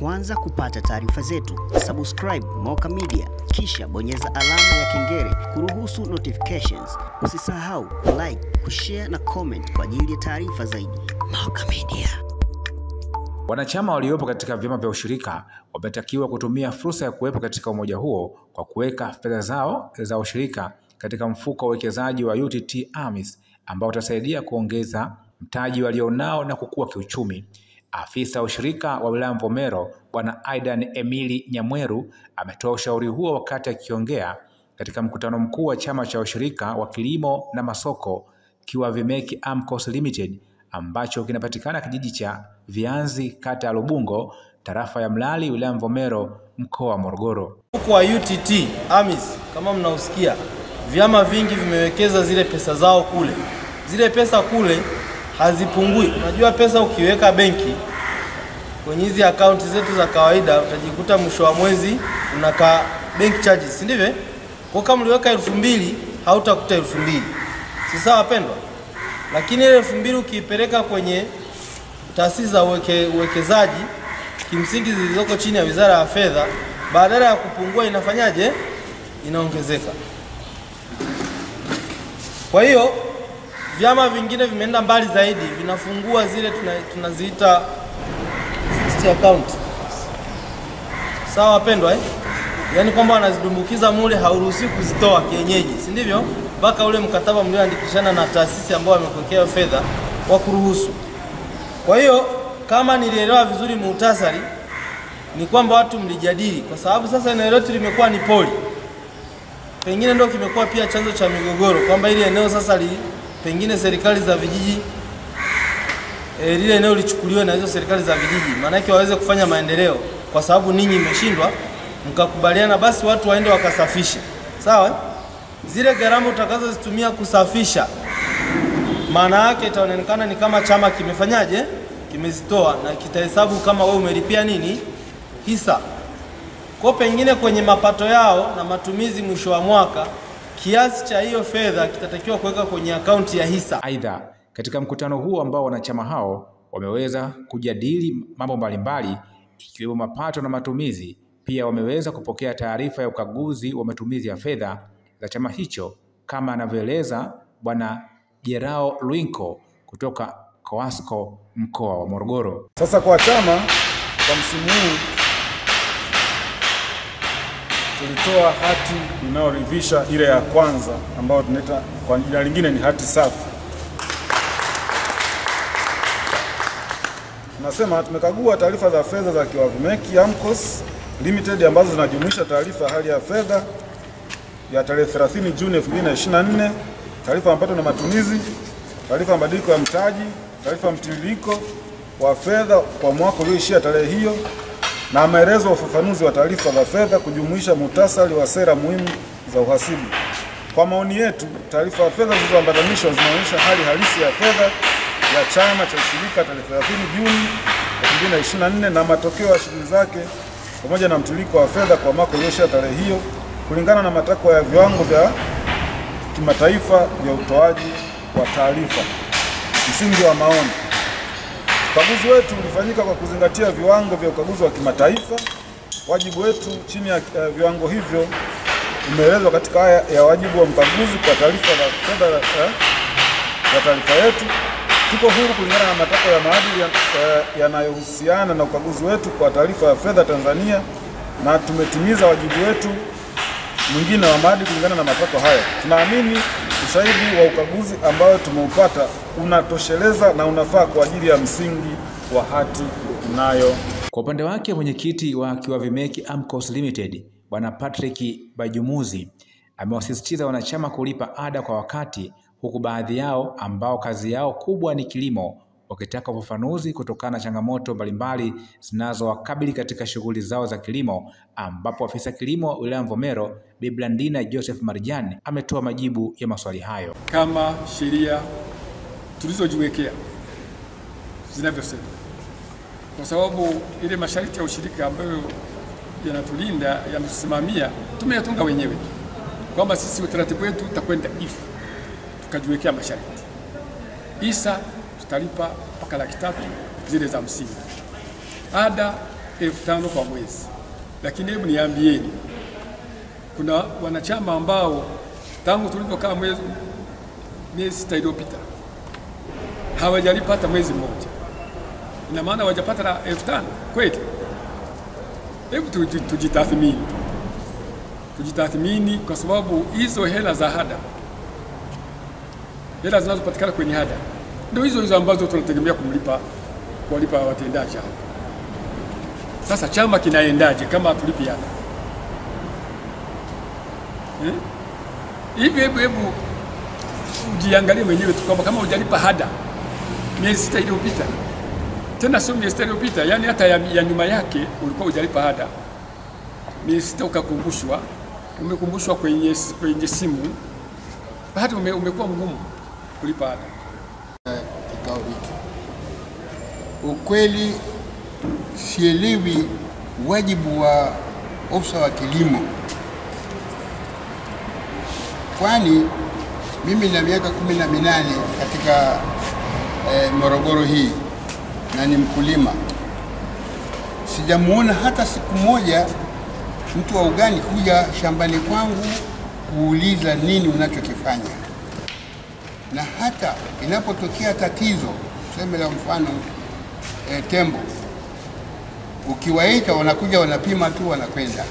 kwanza kupata taarifa zetu, subscribe Moka Media, kisha bonyeza alama ya kengele kuruhusu notifications. Usisahau like, kushare na comment kwa ajili ya taarifa zaidi. Moka Media. Wanachama waliopo katika vyama vya ushirika wametakiwa kutumia fursa ya kuwepo katika umoja huo kwa kuweka fedha zao za ushirika katika mfuko wa uwekezaji wa UTT AMIS ambao utasaidia kuongeza mtaji walionao na kukua kiuchumi. Afisa wa ushirika wa wilaya Mvomero Bwana Aidan Emili Nyamweru ametoa ushauri huo wakati akiongea katika mkutano mkuu wa chama cha ushirika wa kilimo na masoko Kiwavimeki AMCOS Limited ambacho kinapatikana kijiji cha Vianzi, kata ya Lubungo, tarafa ya Mlali, wilaya Mvomero, mkoa wa Morogoro. Kwa UTT AMIS, kama mnausikia, vyama vingi vimewekeza zile pesa zao kule. Zile pesa kule hazipungui. Unajua pesa ukiweka benki kwenye hizi akaunti zetu za kawaida utajikuta mwisho wa mwezi unaka bank charges, si ndivyo? Kwa kama uliweka 2000 hautakuta 2000. Si sawa wapendwa? Lakini ile 2000 ukiipeleka kwenye taasisi za uwekezaji kimsingi zilizoko chini ya Wizara ya Fedha, badala ya kupungua inafanyaje? Inaongezeka. Kwa hiyo vyama vingine vimeenda mbali zaidi, vinafungua zile tunaziita fixed account. Sawa wapendwa Yaani kwamba wanazidumbukiza mule, hauruhusi kuzitoa kienyeji, si ndivyo? Mpaka ule mkataba mlioandikishana na taasisi ambayo wamekuwekea fedha wa kuruhusu. Kwa hiyo kama nilielewa vizuri muhtasari ni kwamba watu mlijadili, kwa sababu sasa eneo letu limekuwa ni poli. Pengine ndio kimekuwa pia chanzo cha migogoro, kwamba ile eneo sasa pengine serikali za vijiji lile eneo lichukuliwe na hizo serikali za vijiji, maana yake waweze kufanya maendeleo, kwa sababu ninyi mmeshindwa mkakubaliana basi watu waende wakasafishe. Sawa? Zile gharama utakazozitumia kusafisha, maana yake itaonekana ni kama chama kimefanyaje? Kimezitoa, na kitahesabu kama wewe umelipia nini? Hisa. Kwa pengine kwenye mapato yao na matumizi mwisho wa mwaka, kiasi cha hiyo fedha kitatakiwa kuweka kwenye akaunti ya hisa. Aidha, katika mkutano huo ambao wanachama hao wameweza kujadili mambo mbalimbali ikiwemo mapato na matumizi, pia wameweza kupokea taarifa ya ukaguzi wa matumizi ya fedha za chama hicho, kama anavyoeleza Bwana Jerao Luinko kutoka COASCO mkoa wa Morogoro. Sasa kwa chama kwa msimu huu tulitoa hati inayoridhisha ile ya kwanza ambayo tunaita kwa jina lingine ni hati safi. Tunasema tumekagua taarifa za fedha za Kiwavimeki AMCOS Limited ambazo zinajumuisha taarifa hali ya fedha ya tarehe 30 Juni 2024, taarifa ya mapato na matumizi, taarifa ya mabadiliko ya mtaji, taarifa ya mtiririko wa fedha kwa mwaka ulioishia tarehe hiyo, na maelezo ya ufafanuzi wa taarifa za fedha kujumuisha muhtasari wa sera muhimu za uhasibu. Kwa maoni yetu, taarifa ya fedha zilizoambatanishwa zinaonyesha hali halisi ya fedha ya chama cha ushirika tarehe 30 Juni 2024 na matokeo ya shughuli zake pamoja na mtiririko wa fedha kwa mwaka ulioishia tarehe hiyo kulingana na matakwa ya viwango vya kimataifa vya utoaji wa taarifa. Msingi wa maoni. Ukaguzi wetu ulifanyika kwa kuzingatia viwango vya ukaguzi wa kimataifa. Wajibu wetu chini ya viwango hivyo umeelezwa katika aya ya wajibu wa mkaguzi kwa taarifa za fedha ya taarifa yetu. Tuko huru kulingana na matakwa ya maadili yanayohusiana na ukaguzi wetu kwa taarifa ya fedha Tanzania, na tumetimiza wajibu wetu mwingine wa maadili kulingana na matakwa haya. Tunaamini ushahidi wa ukaguzi ambao tumeupata unatosheleza na unafaa kwa ajili ya msingi wa hati nayo. Kwa upande wake, mwenyekiti wa Kiwavimeki AMCOS Limited Bwana Patrick Bajumuzi amewasisitiza wanachama kulipa ada kwa wakati, huku baadhi yao ambao kazi yao kubwa ni kilimo wakitaka ufafanuzi kutokana na changamoto mbalimbali zinazowakabili katika shughuli zao za kilimo, ambapo afisa kilimo wilaya Mvomero Bi Blandina Joseph Marjan ametoa majibu ya maswali hayo. Kama sheria tulizojiwekea zinavyosema, kwa sababu ile masharti ya ushirika ambayo yanatulinda yamesimamia tumeyatunga wenyewe, kwamba sisi utaratibu wetu utakwenda hivi, tukajiwekea masharti. Hisa tutalipa mpaka 300,000 zile za msingi. Ada 5,000 kwa mwezi. Lakini hebu niambieni, kuna wanachama ambao tangu tulivyokaa miezi 6 iliyopita hawajalipa hata mwezi mmoja. Ina maana hawajapata 5,000 kweli? Hebu tujitathmini, kwa sababu hizo hela za hada, hela zinazopatikana kwenye hada ndio hizo ambazo tunategemea kuwalipa watendaji hao. Sasa chama kinaendaje kama hatulipi hada? Hebu ujiangalie mwenyewe tu kwamba kama hujalipa hada miezi 6 iliyopita, tena sio miezi 6 iliyopita, yani hata ya nyuma yake ulikuwa hujalipa hada miezi 6, umekumbushwa kwenye simu, bado umekuwa mgumu kulipa ada. Kikao hiki ukweli sielewi wajibu wa ofisa wa kilimo, kwani mimi na miaka 18 katika Morogoro hii na ni mkulima. Sijamuona hata siku moja mtu wa ugani kuja shambani kwangu kuuliza nini unachokifanya. Na hata inapotokea tatizo, tuseme la mfano tembo, ukiwaita wanakuja wanapima tu wanakwenda.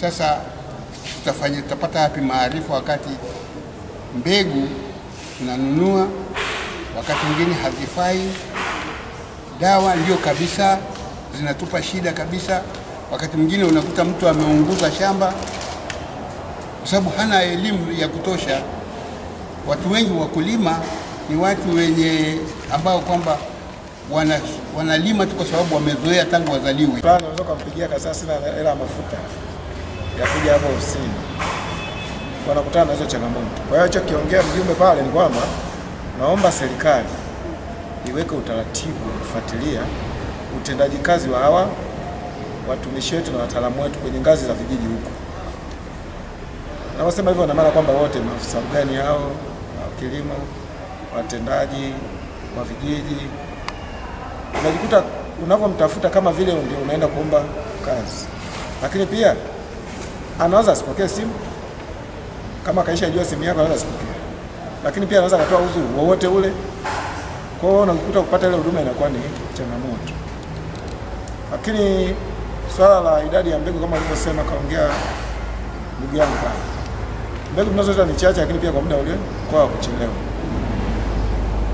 Sasa tutapata wapi maarifa wakati mbegu tunanunua, wakati mwingine hazifai, dawa ndio kabisa zinatupa shida kabisa. Wakati mwingine unakuta mtu ameunguza shamba kwa sababu hana elimu ya kutosha. Watu wengi wakulima ni watu wenye ambao kwamba wanalima tu kwa sababu wamezoea tangu wazaliwe. Unaweza kumpigia kasa sina hela ya mafuta ya kuja hapo ofisini, wanakutana na hizo changamoto. Kwa hiyo kiongea mjumbe pale ni kwamba naomba serikali iweke utaratibu kufuatilia utendaji kazi wa hawa watumishi wetu na wataalamu wetu kwenye ngazi za vijiji huko. Na wasema hivyo na maana kwamba wote maafisa ugani hao, kilimo, watendaji wa vijiji, unajikuta unavyomtafuta kama vile ndio unaenda kuomba kazi. Lakini pia anaweza asipokee simu, kama kaisha jua simu yako anaweza asipokee. Lakini pia anaweza kutoa udhuru wowote ule. Kwa hiyo unakuta kupata ile huduma inakuwa ni changamoto. Lakini swala la idadi ya mbegu kama alivyosema kaongea ndugu yangu pale, mbegu tunazoita ni chache, lakini pia kwa muda ule kwa kuchelewa.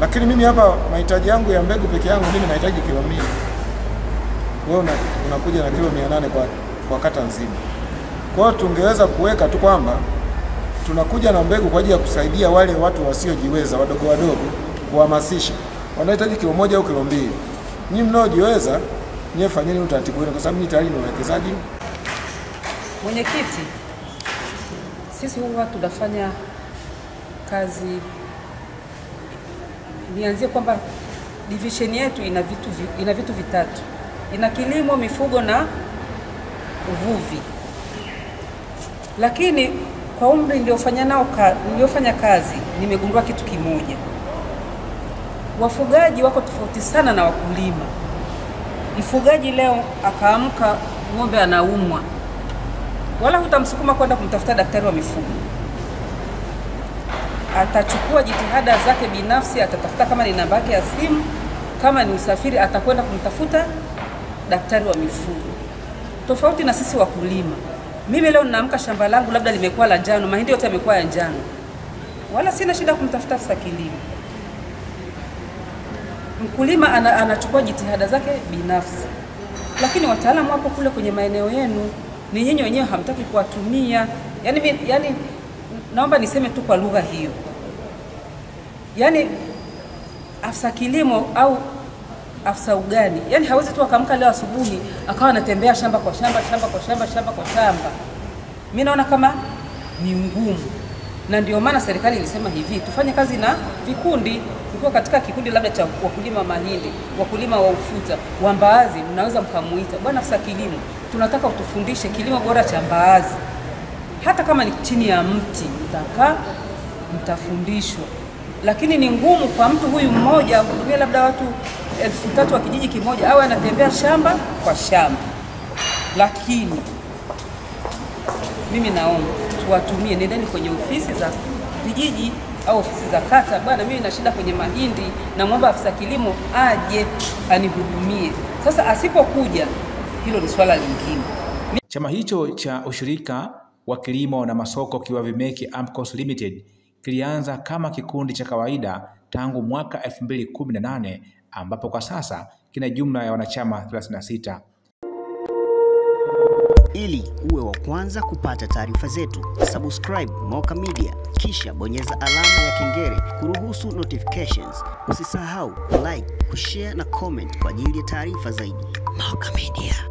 Lakini mimi hapa mahitaji yangu ya mbegu peke yangu mimi nahitaji kilo 100. Wewe unakuja na kilo 800 kwa kata nzima. Kwa hiyo tungeweza kuweka tu kwamba tunakuja na mbegu kwa ajili ya kusaidia wale watu wasiojiweza wadogo kuhamasisha. Wanahitaji kilo 1 au kilo 2. Nyinyi mnaojiweza nyie fanyeni utaratibu wenu, kwa sababu nyinyi tayari ni wawekezaji. Mwenyekiti, sisi huwa tunafanya kazi, nianzie kwamba division yetu ina vitu vitatu. Ina kilimo, mifugo na uvuvi. Lakini kwa umri niliofanya kazi nimegundua kitu kimoja. Wafugaji wako tofauti sana na wakulima. Mfugaji leo akaamka ng'ombe anaumwa, wala hutamsukuma kwenda kumtafuta daktari wa mifugo. Atachukua jitihada zake binafsi, atatafuta kama ni namba yake ya simu, kama ni usafiri atakwenda kumtafuta daktari wa mifugo. Tofauti na sisi wakulima. Mimi leo ninaamka shamba langu labda limekuwa la njano, mahindi yote yamekuwa ya njano, wala sina shida kumtafuta afisa kilimo. Mkulima anachukua jitihada zake binafsi. Lakini wataalamu wapo kule kwenye maeneo yenu, ni nyinyi wenyewe hamtaki kuwatumia. Yani naomba niseme tu kwa lugha hiyo. Yani afisa kilimo au afisa ugani, yani hawezi tu akamka leo asubuhi akawa anatembea shamba kwa shamba. Mimi naona kama ni ngumu. Na ndio maana serikali ilisema hivi, tufanye kazi na vikundi. Ukiwa katika kikundi labda cha wakulima mahindi, wakulima wa ufuta, wa mbaazi, mnaweza mkamuita, bwana afisa kilimo, tunataka utufundishe kilimo bora cha mbaazi. Hata kama ni chini ya mti, mtafundishwa. lakini ni ngumu kwa mtu huyu mmoja kuhudumia labda watu 3,000 wa kijiji kimoja, au anatembea shamba kwa shamba. Lakini mimi naomba tuwatumie, nendeni kwenye ofisi za vijiji au ofisi za kata, bwana, mimi na shida kwenye mahindi, na mwomba afisa kilimo aje anihudumie. Sasa asipokuja, hilo ni swala lingine. Chama hicho cha ushirika wa kilimo na masoko Kiwavimeki AMCOS Limited kilianza kama kikundi cha kawaida tangu mwaka 2018 ambapo kwa sasa kina jumla ya wanachama 36. Ili uwe wa kwanza kupata taarifa zetu, subscribe Moka Media kisha bonyeza alama ya kengele kuruhusu notifications. Usisahau like, kushare na comment kwa ajili ya taarifa zaidi. Moka Media.